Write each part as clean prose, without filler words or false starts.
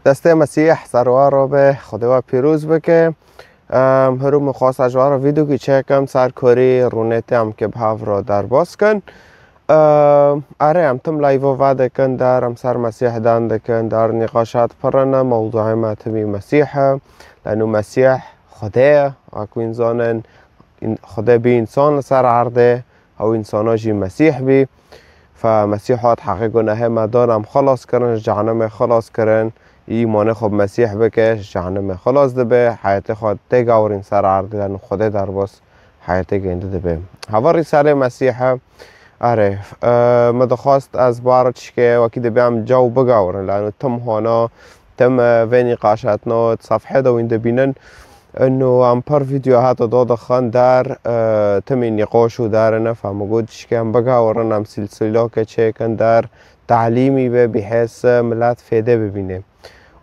دسته مسیح سروار را به خدا پیروز بکه. هرو مخواست اجوار ویدیو که چکم سرکاری رونیتی هم که بحاف را در باز کن. اره هم تم لایو وعده کن در هم سر مسیح دانده کن در نقاشات پرنه موضوع ما تمی مسیح لانو مسیح خدا اکو انسان خدا بی انسان سر عرضه او انسان جی مسیح بی فمسیحات حقیق گناه مدان هم خلاص کرن جهنم خلاص کرن ایمان خب مسیح بکش جهنم خلاص دبه حیات خود تگاورین سر عرضه لانو خدا در باز حیات گنده دبه هوا رساله مسیح اره مدخواست از بارتش که وکی دبه هم جو بگاورن لانو تم هانا تم وینی قاشتنا صفحه دو این دبینن انه هم پر ویدیوهات دادخان در تمی نقاشو دارن فمگودش که هم بگاورن هم سلسله که چکن در تعلیمی به بحیث ملت فیده ببینه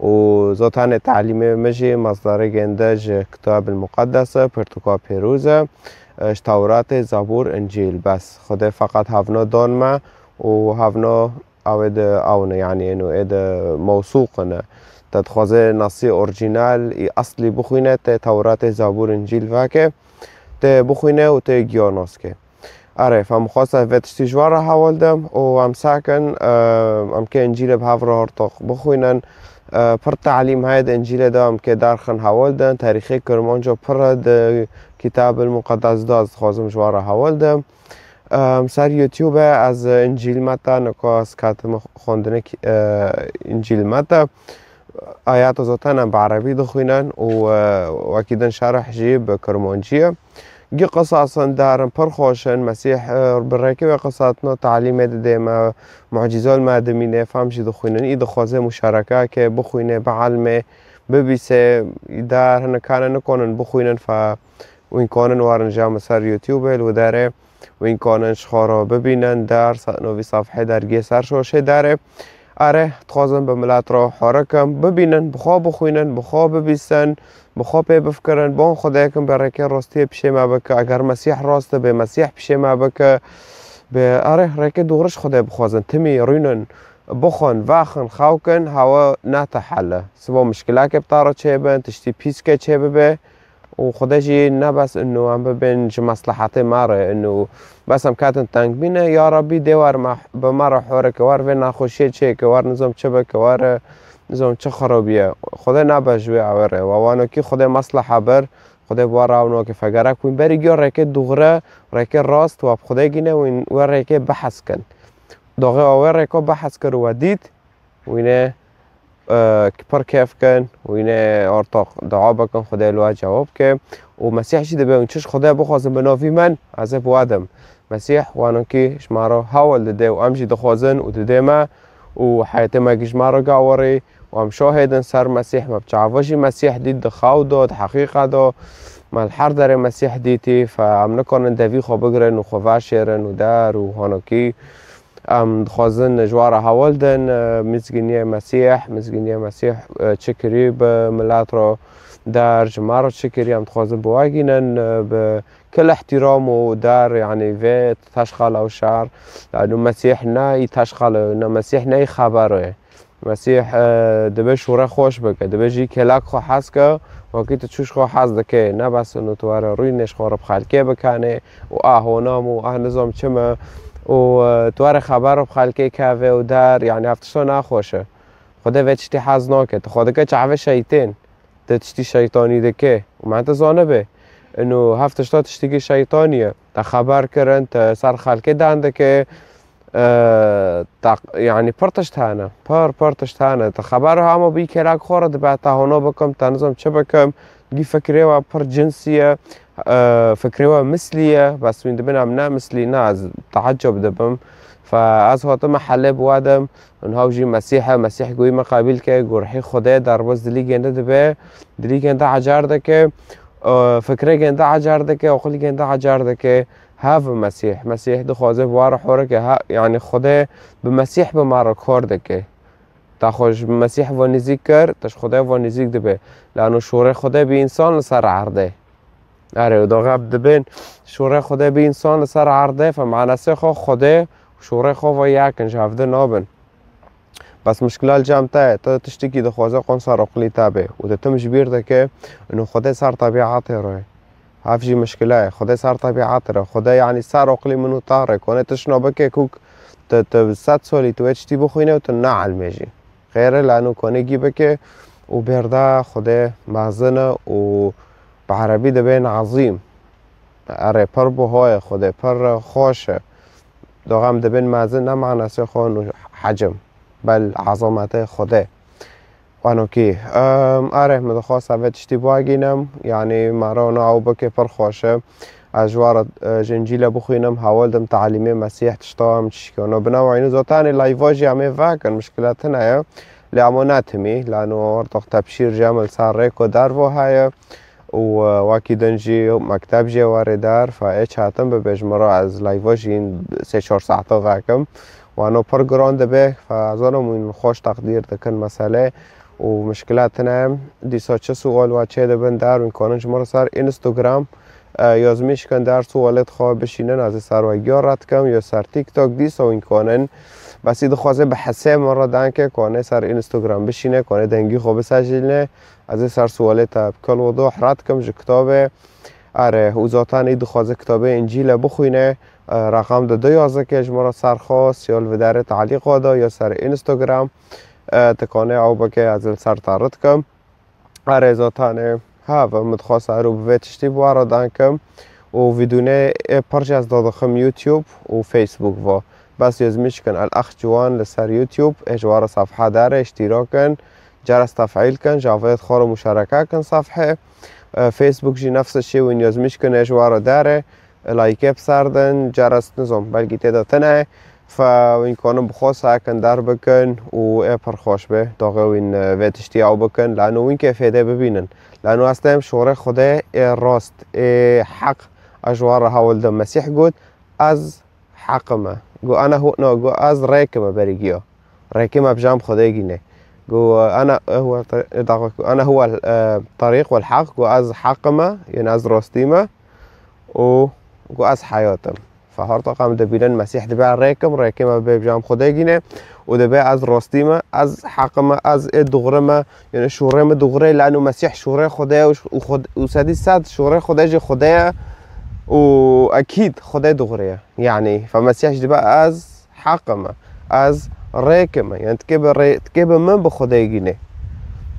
و ذاتان تعلیم مجی مصدر گندج کتاب المقدس پرتوکا پیروزه تورات زبور انجیل بس خدا فقط هفنا دانما و هفنا اوید اونه یعنی انو اید موثوقنه تدخوازه نصی اورجینال ای اصلی بخوینه ته تورات زبور انجیل واکه ته بخوینه و ته گیاناس که اره فمخواست ویتشتی جواره حوالدم و هم ساکن هم که انجیل به هفره هرطاق بخوینن پر تعلیم های انجیل دام که درخن حوالدن تاریخی کرمانجا پر کتاب المقدس دا از خوازم جواره حوالدم سر یوتیوب از انجیل متا نکاس کاتم خوندن انجیل متا آیات ذاتن هم بعربی دخوینن و اکیدن شرح جیب کرمانجیه گی قصاصا دارن پر خوشن مسیح برکه و قصاتنا تعلیم ده ما معجزات المادمینه فهمشی دخوینن ای دخوازه مشارکه که بخوینه بعلمه ببیسه در هنه کانن نکنن بخوینن و این کانن وارن جام سر یوتیوب و داره و این کانن شخارا ببینن در نوی صفحه درگی سرشوشه داره اره تخوازن به ملت را حرکم ببینن بخوا بخوینن بخوا ببیسن بخوا پی بفکرن بان خدا کن برکه راستی پیش ما بکه اگر مسیح راسته به مسیح پیش ما بکه به اره رکه دورش خدا بخوازن تمی رینن بخون واخن خاوکن هوا نتحله سبا مشکلات که بطاره چه بن تشتی پیس که چه ببه و خدا جی نبس انه هم ببین چه مصلحت ماره انه بس هم کاتن تنگ بینه یا ربی دیوار به ماره حوره که وار و نخوشیه چه که وار نظام چه به که وار نظام چه خرابیه خدا نبجوه عوره و وانو که خدا مصلحه بر خدا بوار راونو که فگره کوین بری گیا رکه دوغره رکه راست و خدا گینه و رکه بحث کن داغه آور رکه بحث کر و دید و اینه پر کیف کن و اینه ارتاق دعا بکن خدا الوه جواب که و مسیح شده به اونچش خدا بخوازم به نافی من از بوادم مسیح وانو که شما را حوال دده و امشی دخوازن و دده ما و حیات ما که شما را گاوری و هم شاهدن سر مسیح ما بچعوشی مسیح دید دخاو داد حقیقه دا مال هر در مسیح دیتی فهم نکنن دوی خواه بگرن و خواه شیرن و در و هانو که خوازن جوار حوال دن مزگینی مسیح چکری به ملت را در جمعه را چکری هم خوازن بواگینن به کل احترام و در يعني في تشغل او شعر لانه مسیح نه تشغل نه مسیح نه خبره مسیح دبه شوره خوش بکه دبه جی کلاک خو حس که وقتی تشوش خو حس دکه نه بس انه تواره روی نش خو بخالکه بکنه و نام و نظام چمه و تواره خبر بخالکه که و در يعني افتشو نخوشه خدا وچتی حز ناکه خدا که چعوه شیطان تشتی شیطانی دکه و معنی زانه به انه هفتشتا تشتگی شیطانیه تا خبر کرن تا سر خلکه دانده که يعني پرتشتانه پرتشتانه تا خبر همه بی کلاک خورد بعد تهانا بکم تا نظام چه بکم گی فکره و پر جنسیه فکره و مثلیه بس وین دبنم نه مثلی نه از تعجب دبم فاز هات محله بوادم انها جی مسیح گوی مقابل که گرحی خدا در باز دلی گنده دبه دلی گنده عجار ده که فکره گنده عجار ده که اخلی گنده عجار ده که هاف مسیح دخوازه بوار حوره که يعني خدا به مسیح به مارا کار ده که تا خوش مسیح و نزیک کرد تاش خدا و نزیک دبه لانو شوره خدا به انسان لسر عرده اره و داغب دبین شوره خدا به انسان لسر عرده فمعنی سه خدا شوره خو و یکن جافده نابن بس مشكلة الجامعة تشتكي دخوازه قون صار عقلي تابع وتتمش بيردك إنه خده صار طبيعاتي روي هافجي مشكلة خده صار طبيعاتي رو خده يعني صار عقلي منو طارق وانا تشنو بك كوك تبسات سولي تويتش تي بخوينه وتنعل ميجي غيره لأنه كونه جيبك وبيردا خده مغزنه وبعربي دبين عظيم اره پر بهای خوده پر خوشه داغم دبین مزن نه معنی خون حجم بل عظمت خوده وانو کی اره مدخواست اوت اشتباه گینم یعنی مرانا او بکه پر خوشه اجوار جنجیل بخوینم حوالدم تعلیمی مسیح تشتام تشکانو بنوعینو زاتانی لایواجی همه وکن مشکلات نه لعموناتمی لانو ارتاق تبشیر جمل سر ریکو در و های وواکی دنجی مکتب جی واردار فایچ هاتم به بجمرا از لایواش این 3-4 ساعتا واکم و انو پر گراند به فازانم این خوش تقدیر دکن مسئله و مشکلات نه دیسا چه سوال و چه دبن در و این کانون جمرا سر اینستاگرام یازمیش کن در سوالت خواه بشینن از سر و رد کم یا سر تیک تاک دیسا و این کانون بس اید خوازه به حسه مرا دن که کانه سر اینستاگرام بشینه کانه دنگی خواه بسجلنه از سر سوالت بکل وضوح رد کم جو کتابه اره و ذاتن اید خوازه کتابه انجیل بخوینه رقم 211 که اجمارا سر خواست یا الوداره تعلیق وادا یا سر اینستاگرام تکانه او بکه از سر تارد کم اره ذاتن ها و متخواست رو بویتشتی بوارا دن کم و ویدونه پرچ از دادخم یوتیوب و فیسبوک و بس یزمیش کن الاخ جوان لسر یوتیوب اجوار صفحه داره اشتراک کن جرس تفعیل کن جاوید خور مشارکه کن صفحه فیسبوک جی نفس الشيء وين يزمش كن اجوار داره لایک بسردن جرس نظام بلکه تعداد تنه فوین کانم بخواست هکن در بکن و پر خوش به داغه وین ویتشتی او بکن لانه وین که فیده ببینن لانه اصلا شوره خوده راست حق اجوار هاولده مسیح گود از حقمه گو انا هو نو گو از ریکمه بریگیا ریکمه بجام خوده گینه گو انا هو انا هو الطريق والحق گو از حقمه يعني از راستيمه و گو از حياتم فهر طاقم دبیلن مسیح دبیع ریکمه بجام خوده گینه و دبیع از راستيمه از حقمه از دغرمه يعني شورم دغره لانه مسیح شوره خوده و سدی صد شوره خوده جي خوده و اكيد خدای دغریه يعني فمسيح دبا از حقمه از ریکمه يعني تكبر من بخدای گینه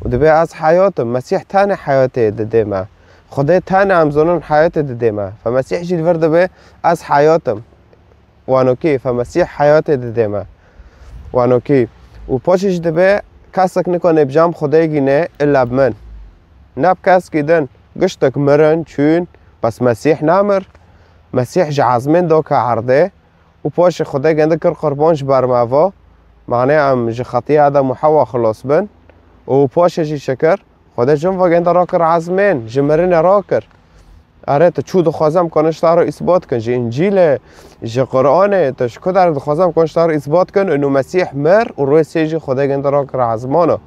و دبا از حياتم مسيح تاني حياته دديمه خدای تاني همزونن حياته دديمه فمسيح جي الفرد به از حياتم وانو كي فمسيح حياته دديمه وانو كي و پاشش دبا کسک نکنه بجام خدای گینه الا بمن نب کس گیدن گشتک مرن چون بس مسیح نامر مسیح جعزمین دو که عرضه و پاش خدا گنده کر قربانش برموا معنی ام جه خطیه آدم و حوا خلاص بن و پاش جی شکر خدا جم و گنده را کر عزمین جمرین را کر اره تا چود خوازم کنش تا رو اثبات کن جه انجیل جه قرآن تا شکو در خوازم کنش تا رو اثبات کن انو مسیح مر و روی سیجی خدا گنده را کر عزمانه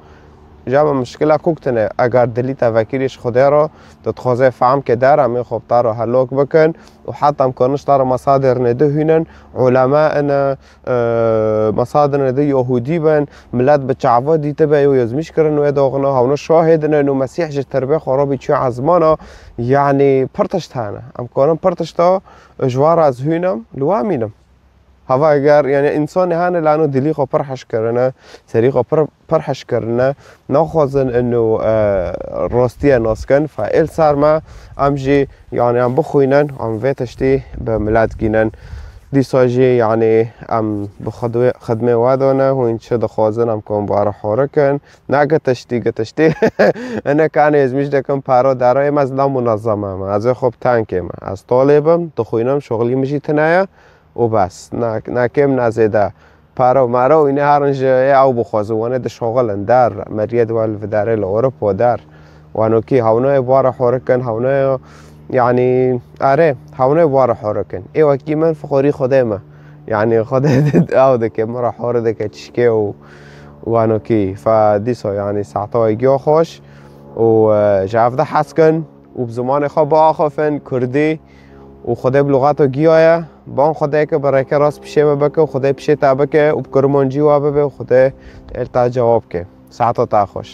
جامع مشکل کوکتنه اگر دلی توکیلش خدا را تتخوازه فهم که داره می خوب تارو هلوک بکن و حتی امکانش تارو مصادر نده هینن علماء مصادر نده یهودی بن ملت به چعوا دیته به و یزمیش کرن و داغنا هاونو شاهدن انو مسیح جه تربیه خرابی چی عزمانا یعنی پرتش تانه امکانم پرتش تا اجوار از هینم لوامینم هوا اگر یعنی انسان هانه لانو دلی خو پرحش کرنه سری خو پرحش کرنه ناخوازن انه راستیه ناسکن فایل سرما امجی یعنی ام بخوینن ام ویتشتی به ملت گینن دیساجی یعنی ام بخدمه وادانه و این چه دخوازن ام کن باره حرکن نه گتشتی انا کان ازمیش دکم پارا درایم از نامنظمه از خوب تنکم از طالبم دخوینم شغلی میشی تنایا و بس نکم نزده پارو مرا و اینه هرنج او بخوازوانه ده شغلن در مرید والفداره لأوروبا در وانو کی هونه باره حرکن هونه يعني اره هونه باره حرکن ای وکی من فخوری خودمه يعني خودت او دکه مرا حاره دکه چشکه و وانو کی فدیسا يعني ساعتا گیا خوش و جافده حسکن و بزمان خواب آخافن کردی و خدای بلغت و گیاه با اون خدای که برای که راست پیشه ببکه و خدای پیشه تا بکه و بکرمانجی و ببه و خدای التا جواب که ساعتا تا خوش